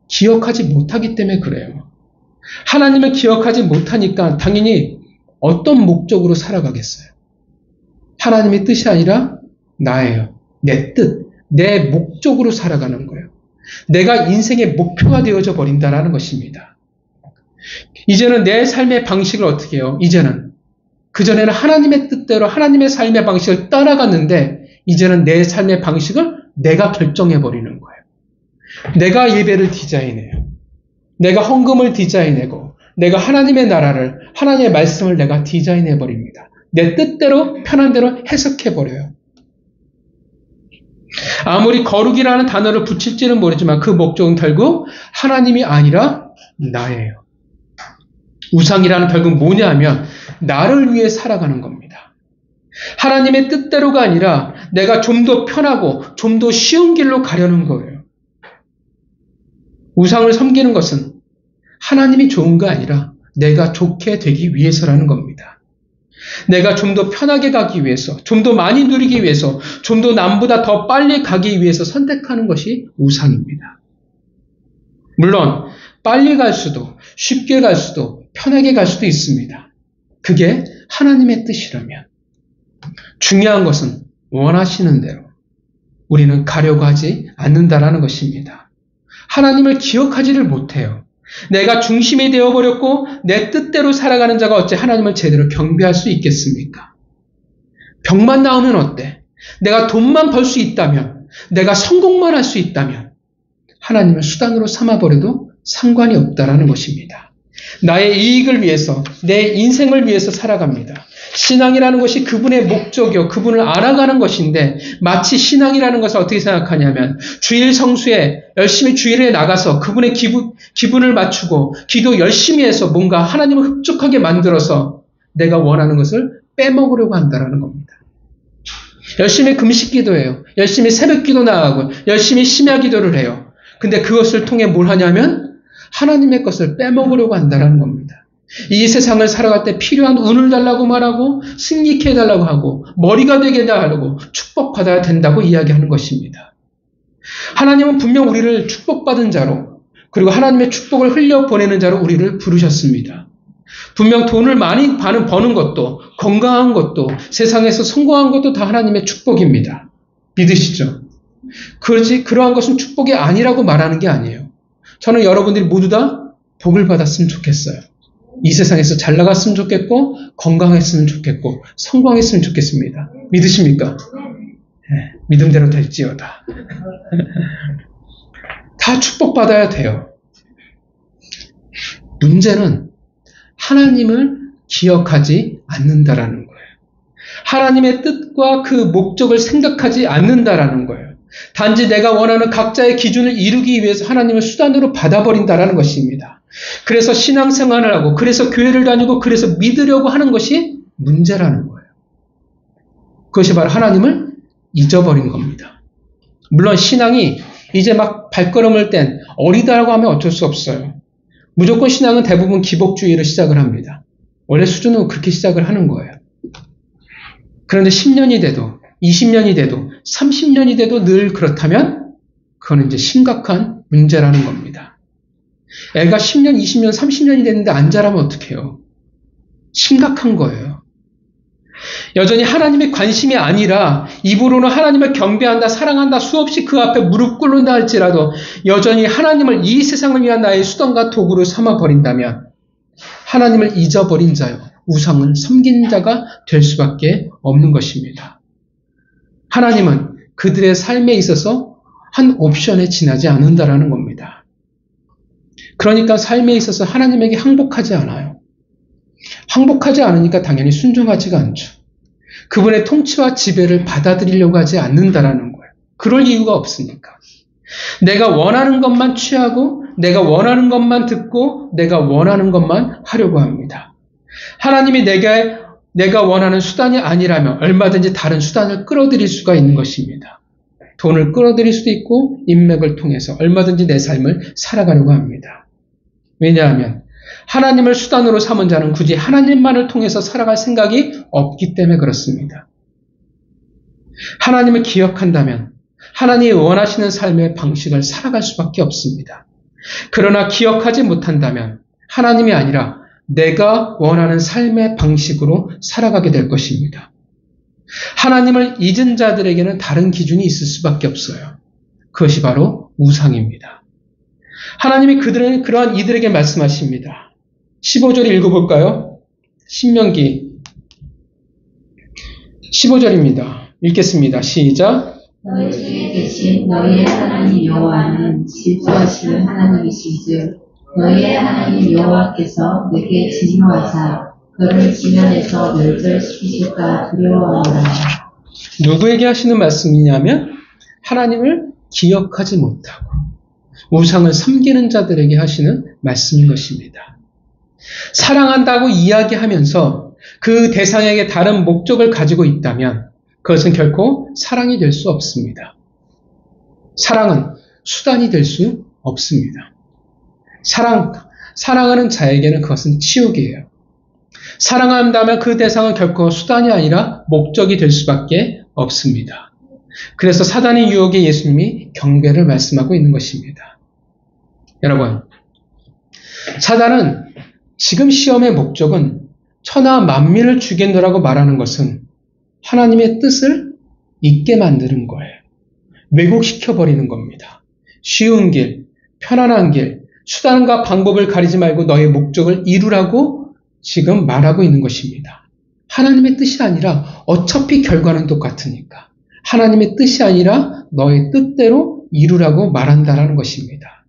기억하지 못하기 때문에 그래요. 하나님을 기억하지 못하니까 당연히 어떤 목적으로 살아가겠어요? 하나님의 뜻이 아니라 나예요. 내 뜻, 내 목적으로 살아가는 거예요. 내가 인생의 목표가 되어져 버린다는 것입니다. 이제는 내 삶의 방식을 어떻게 해요? 이제는 그전에는 하나님의 뜻대로 하나님의 삶의 방식을 따라갔는데 이제는 내 삶의 방식을 내가 결정해버리는 거예요. 내가 예배를 디자인해요. 내가 헌금을 디자인하고 내가 하나님의 나라를, 하나님의 말씀을 내가 디자인해버립니다. 내 뜻대로 편한 대로 해석해버려요. 아무리 거룩이라는 단어를 붙일지는 모르지만 그 목적은 결국 하나님이 아니라 나예요. 우상이라는 결국 뭐냐면 나를 위해 살아가는 겁니다. 하나님의 뜻대로가 아니라 내가 좀 더 편하고 좀 더 쉬운 길로 가려는 거예요. 우상을 섬기는 것은 하나님이 좋은 거 아니라 내가 좋게 되기 위해서라는 겁니다. 내가 좀 더 편하게 가기 위해서, 좀 더 많이 누리기 위해서, 좀 더 남보다 더 빨리 가기 위해서 선택하는 것이 우상입니다. 물론 빨리 갈 수도, 쉽게 갈 수도, 편하게 갈 수도 있습니다. 그게 하나님의 뜻이라면 중요한 것은 원하시는 대로 우리는 가려고 하지 않는다라는 것입니다. 하나님을 기억하지를 못해요. 내가 중심이 되어버렸고 내 뜻대로 살아가는 자가 어찌 하나님을 제대로 경배할 수 있겠습니까? 병만 나오면 어때? 내가 돈만 벌 수 있다면, 내가 성공만 할 수 있다면 하나님을 수단으로 삼아버려도 상관이 없다라는 것입니다. 나의 이익을 위해서, 내 인생을 위해서 살아갑니다. 신앙이라는 것이 그분의 목적이요, 그분을 알아가는 것인데 마치 신앙이라는 것을 어떻게 생각하냐면 주일 성수에 열심히 주일에 나가서 그분의 기분을 맞추고 기도 열심히 해서 뭔가 하나님을 흡족하게 만들어서 내가 원하는 것을 빼먹으려고 한다는 겁니다. 열심히 금식 기도해요. 열심히 새벽 기도 나가고 열심히 심야 기도를 해요. 근데 그것을 통해 뭘 하냐면 하나님의 것을 빼먹으려고 한다는 겁니다. 이 세상을 살아갈 때 필요한 운을 달라고 말하고 승리케 해달라고 하고 머리가 되게 해달라고 축복받아야 된다고 이야기하는 것입니다. 하나님은 분명 우리를 축복받은 자로 그리고 하나님의 축복을 흘려보내는 자로 우리를 부르셨습니다. 분명 돈을 많이 버는 것도 건강한 것도 세상에서 성공한 것도 다 하나님의 축복입니다. 믿으시죠? 그렇지 그러한 것은 축복이 아니라고 말하는 게 아니에요. 저는 여러분들이 모두 다 복을 받았으면 좋겠어요. 이 세상에서 잘 나갔으면 좋겠고 건강했으면 좋겠고 성공했으면 좋겠습니다. 믿으십니까? 네, 믿음대로 될지어다. 다 축복받아야 돼요. 문제는 하나님을 기억하지 않는다라는 거예요. 하나님의 뜻과 그 목적을 생각하지 않는다라는 거예요. 단지 내가 원하는 각자의 기준을 이루기 위해서 하나님을 수단으로 받아버린다라는 것입니다. 그래서 신앙생활을 하고, 그래서 교회를 다니고, 그래서 믿으려고 하는 것이 문제라는 거예요. 그것이 바로 하나님을 잊어버린 겁니다. 물론 신앙이 이제 막 발걸음을 뗀 어리다라고 하면 어쩔 수 없어요. 무조건 신앙은 대부분 기복주의로 시작을 합니다. 원래 수준은 그렇게 시작을 하는 거예요. 그런데 10년이 돼도 20년이 돼도 30년이 돼도 늘 그렇다면 그건 이제 심각한 문제라는 겁니다. 애가 10년, 20년, 30년이 됐는데 안 자라면 어떡해요? 심각한 거예요. 여전히 하나님의 관심이 아니라 입으로는 하나님을 경배한다, 사랑한다, 수없이 그 앞에 무릎 꿇는다 할지라도 여전히 하나님을 이 세상을 위한 나의 수단과 도구로 삼아버린다면 하나님을 잊어버린 자요, 우상을 섬기는 자가 될 수밖에 없는 것입니다. 하나님은 그들의 삶에 있어서 한 옵션에 지나지 않는다라는 겁니다. 그러니까 삶에 있어서 하나님에게 항복하지 않아요. 항복하지 않으니까 당연히 순종하지가 않죠. 그분의 통치와 지배를 받아들이려고 하지 않는다라는 거예요. 그럴 이유가 없으니까. 내가 원하는 것만 취하고, 내가 원하는 것만 듣고, 내가 원하는 것만 하려고 합니다. 하나님이 내가 원하는 수단이 아니라면 얼마든지 다른 수단을 끌어들일 수가 있는 것입니다. 돈을 끌어들일 수도 있고 인맥을 통해서 얼마든지 내 삶을 살아가려고 합니다. 왜냐하면 하나님을 수단으로 삼은 자는 굳이 하나님만을 통해서 살아갈 생각이 없기 때문에 그렇습니다. 하나님을 기억한다면 하나님이 원하시는 삶의 방식을 살아갈 수밖에 없습니다. 그러나 기억하지 못한다면 하나님이 아니라 내가 원하는 삶의 방식으로 살아가게 될 것입니다. 하나님을 잊은 자들에게는 다른 기준이 있을 수밖에 없어요. 그것이 바로 우상입니다. 하나님이 그러한 이들에게 말씀하십니다. 15절 읽어볼까요? 신명기 15절입니다. 읽겠습니다. 시작. 너희 중에 계신 너희의 하나님 여호와는 질투하시는 하나님이신즉 너희의 하나님 여호와께서 내게 진노하사 너를 지면에서 멸절시키실까 두려워하노라. 누구에게 하시는 말씀이냐면 하나님을 기억하지 못하고 우상을 섬기는 자들에게 하시는 말씀인 것입니다. 사랑한다고 이야기하면서 그 대상에게 다른 목적을 가지고 있다면 그것은 결코 사랑이 될 수 없습니다. 사랑은 수단이 될 수 없습니다. 사랑하는 자에게는 그것은 치욕이에요. 사랑한다면 그 대상은 결코 수단이 아니라 목적이 될 수밖에 없습니다. 그래서 사단의 유혹에 예수님이 경계를 말씀하고 있는 것입니다. 여러분, 사단은 지금 시험의 목적은 천하 만민을 죽이노라고 말하는 것은 하나님의 뜻을 잊게 만드는 거예요. 왜곡시켜버리는 겁니다. 쉬운 길, 편안한 길, 수단과 방법을 가리지 말고 너의 목적을 이루라고 지금 말하고 있는 것입니다. 하나님의 뜻이 아니라 어차피 결과는 똑같으니까 하나님의 뜻이 아니라 너의 뜻대로 이루라고 말한다라는 것입니다.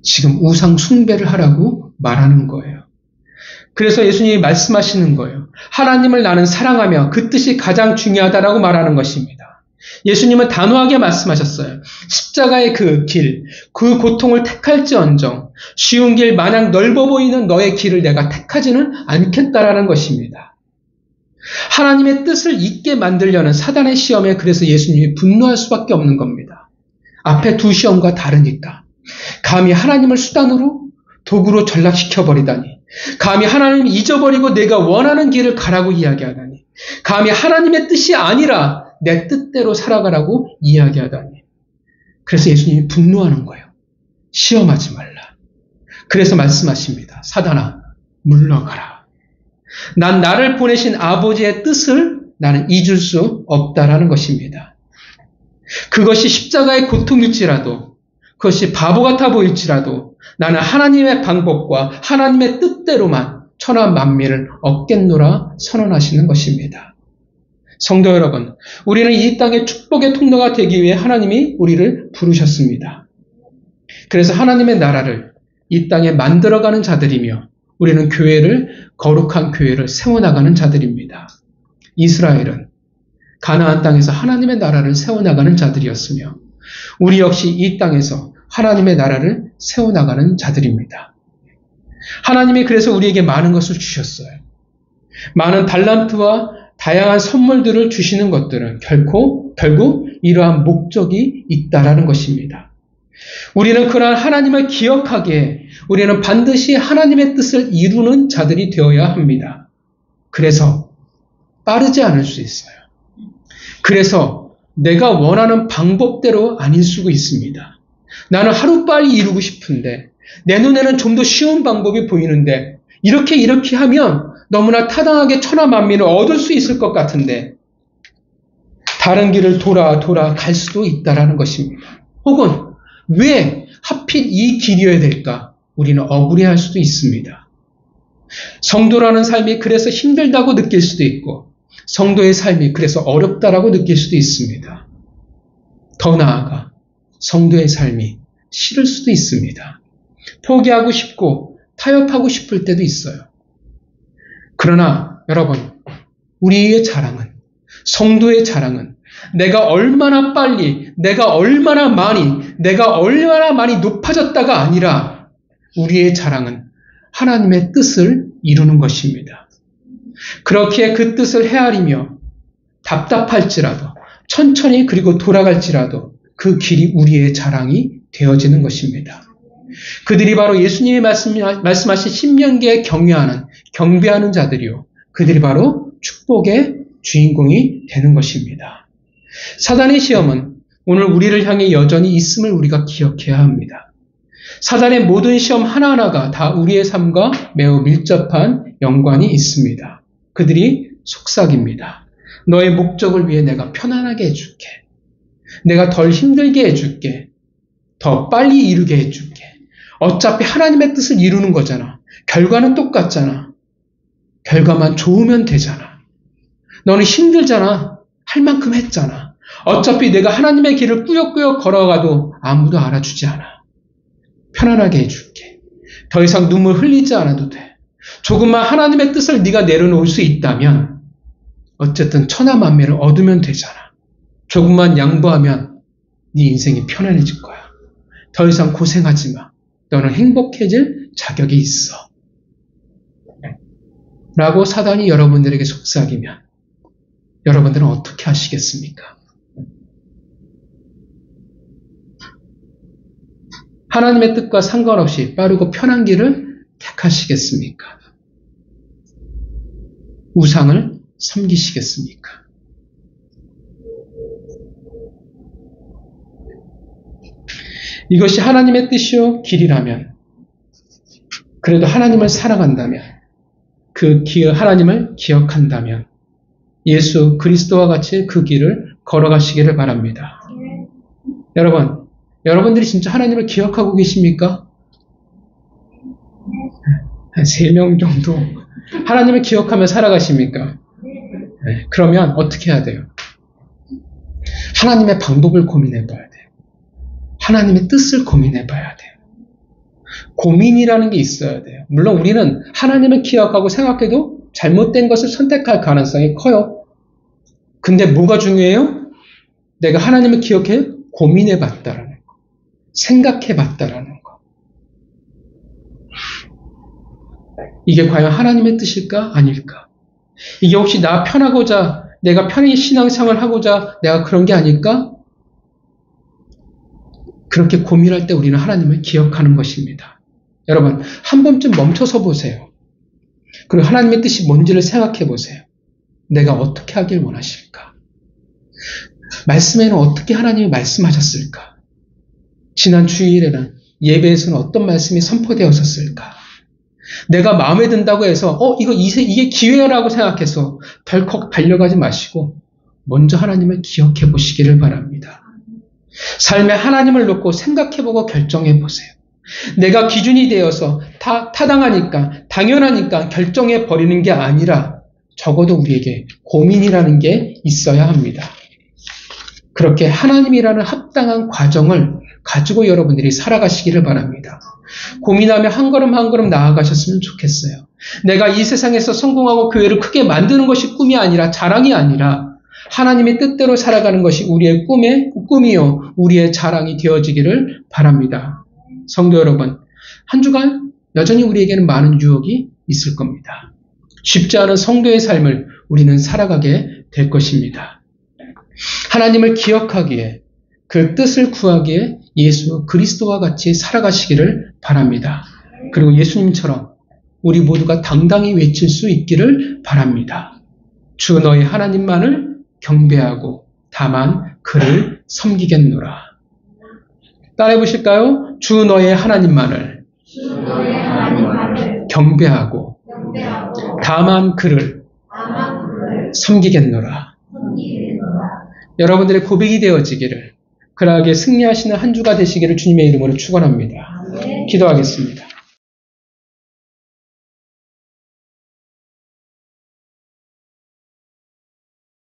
지금 우상 숭배를 하라고 말하는 거예요. 그래서 예수님이 말씀하시는 거예요. 하나님을 나는 사랑하며 그 뜻이 가장 중요하다라고 말하는 것입니다. 예수님은 단호하게 말씀하셨어요. 십자가의 그 길, 그 고통을 택할지언정 쉬운 길 마냥 넓어 보이는 너의 길을 내가 택하지는 않겠다라는 것입니다. 하나님의 뜻을 잊게 만들려는 사단의 시험에 그래서 예수님이 분노할 수밖에 없는 겁니다. 앞에 두 시험과 다르니까. 감히 하나님을 수단으로 도구로 전락시켜버리다니, 감히 하나님을 잊어버리고 내가 원하는 길을 가라고 이야기하다니, 감히 하나님의 뜻이 아니라 내 뜻대로 살아가라고 이야기하다니. 그래서 예수님이 분노하는 거예요. 시험하지 말라. 그래서 말씀하십니다. 사단아, 물러가라. 난 나를 보내신 아버지의 뜻을 나는 잊을 수 없다라는 것입니다. 그것이 십자가의 고통일지라도, 그것이 바보 같아 보일지라도 나는 하나님의 방법과 하나님의 뜻대로만 천하 만민을 얻겠노라 선언하시는 것입니다. 성도 여러분, 우리는 이 땅의 축복의 통로가 되기 위해 하나님이 우리를 부르셨습니다. 그래서 하나님의 나라를 이 땅에 만들어가는 자들이며 우리는 거룩한 교회를 세워나가는 자들입니다. 이스라엘은 가나안 땅에서 하나님의 나라를 세워나가는 자들이었으며 우리 역시 이 땅에서 하나님의 나라를 세워나가는 자들입니다. 하나님이 그래서 우리에게 많은 것을 주셨어요. 많은 달란트와 다양한 선물들을 주시는 것들은 결국 이러한 목적이 있다라는 것입니다. 우리는 그러한 하나님을 기억하기에 우리는 반드시 하나님의 뜻을 이루는 자들이 되어야 합니다. 그래서 빠르지 않을 수 있어요. 그래서 내가 원하는 방법대로 아닐 수가 있습니다. 나는 하루빨리 이루고 싶은데 내 눈에는 좀 더 쉬운 방법이 보이는데 이렇게 하면 너무나 타당하게 천하만민을 얻을 수 있을 것 같은데 다른 길을 돌아 갈 수도 있다라는 것입니다. 혹은 왜 하필 이 길이어야 될까? 우리는 억울해할 수도 있습니다. 성도라는 삶이 그래서 힘들다고 느낄 수도 있고 성도의 삶이 그래서 어렵다라고 느낄 수도 있습니다. 더 나아가 성도의 삶이 싫을 수도 있습니다. 포기하고 싶고 타협하고 싶을 때도 있어요. 그러나 여러분, 우리의 자랑은, 성도의 자랑은 내가 얼마나 빨리, 내가 얼마나 많이 높아졌다가 아니라 우리의 자랑은 하나님의 뜻을 이루는 것입니다. 그렇게 그 뜻을 헤아리며 답답할지라도 천천히 그리고 돌아갈지라도 그 길이 우리의 자랑이 되어지는 것입니다. 그들이 바로 예수님이 말씀하신 신명기에 경배하는 자들이요. 그들이 바로 축복의 주인공이 되는 것입니다. 사단의 시험은 오늘 우리를 향해 여전히 있음을 우리가 기억해야 합니다. 사단의 모든 시험 하나하나가 다 우리의 삶과 매우 밀접한 연관이 있습니다. 그들이 속삭입니다. 너의 목적을 위해 내가 편안하게 해줄게. 내가 덜 힘들게 해줄게. 더 빨리 이루게 해줄게. 어차피 하나님의 뜻을 이루는 거잖아. 결과는 똑같잖아. 결과만 좋으면 되잖아. 너는 힘들잖아. 할 만큼 했잖아. 어차피 내가 하나님의 길을 꾸역꾸역 걸어가도 아무도 알아주지 않아. 편안하게 해줄게. 더 이상 눈물 흘리지 않아도 돼. 조금만 하나님의 뜻을 네가 내려놓을 수 있다면 어쨌든 천하만민을 얻으면 되잖아. 조금만 양보하면 네 인생이 편안해질 거야. 더 이상 고생하지 마. 너는 행복해질 자격이 있어. 라고 사단이 여러분들에게 속삭이면 여러분들은 어떻게 하시겠습니까? 하나님의 뜻과 상관없이 빠르고 편한 길을 택하시겠습니까? 우상을 섬기시겠습니까? 이것이 하나님의 뜻이요 길이라면, 그래도 하나님을 사랑한다면, 하나님을 기억한다면 예수 그리스도와 같이 그 길을 걸어가시기를 바랍니다. 여러분들이 진짜 하나님을 기억하고 계십니까? 한 3명 정도 하나님을 기억하며 살아가십니까? 그러면 어떻게 해야 돼요? 하나님의 방법을 고민해 봐야 돼요. 하나님의 뜻을 고민해 봐야 돼요. 고민이라는 게 있어야 돼요. 물론 우리는 하나님을 기억하고 생각해도 잘못된 것을 선택할 가능성이 커요. 근데 뭐가 중요해요? 내가 하나님을 기억해 고민해 봤다라는 거. 생각해 봤다라는 거. 이게 과연 하나님의 뜻일까? 아닐까? 이게 혹시 나 편하고자, 내가 편히 신앙생활을 하고자 내가 그런 게 아닐까? 그렇게 고민할 때 우리는 하나님을 기억하는 것입니다. 여러분, 한 번쯤 멈춰서 보세요. 그리고 하나님의 뜻이 뭔지를 생각해 보세요. 내가 어떻게 하길 원하실까? 말씀에는 어떻게 하나님이 말씀하셨을까? 지난 주일에는 예배에서는 어떤 말씀이 선포되었었을까? 내가 마음에 든다고 해서 이게 기회라고 생각해서 덜컥 달려가지 마시고 먼저 하나님을 기억해 보시기를 바랍니다. 삶에 하나님을 놓고 생각해보고 결정해보세요. 내가 기준이 되어서 타당하니까 당연하니까 결정해버리는 게 아니라 적어도 우리에게 고민이라는 게 있어야 합니다. 그렇게 하나님이라는 합당한 과정을 가지고 여러분들이 살아가시기를 바랍니다. 고민하며 한 걸음 한 걸음 나아가셨으면 좋겠어요. 내가 이 세상에서 성공하고 교회를 크게 만드는 것이 꿈이 아니라 자랑이 아니라 하나님의 뜻대로 살아가는 것이 우리의 꿈이요 우리의 자랑이 되어지기를 바랍니다. 성도 여러분, 한 주간 여전히 우리에게는 많은 유혹이 있을 겁니다. 쉽지 않은 성도의 삶을 우리는 살아가게 될 것입니다. 하나님을 기억하기에 그 뜻을 구하기에 예수 그리스도와 같이 살아가시기를 바랍니다. 그리고 예수님처럼 우리 모두가 당당히 외칠 수 있기를 바랍니다. 주 너희 하나님만을 경배하고 다만 그를 섬기겠노라. 따라해 보실까요? 주 너의 하나님만을 경배하고 다만 그를 섬기겠노라. 여러분들의 고백이 되어지기를, 그러하게 승리하시는 한 주가 되시기를 주님의 이름으로 축원합니다. 기도하겠습니다.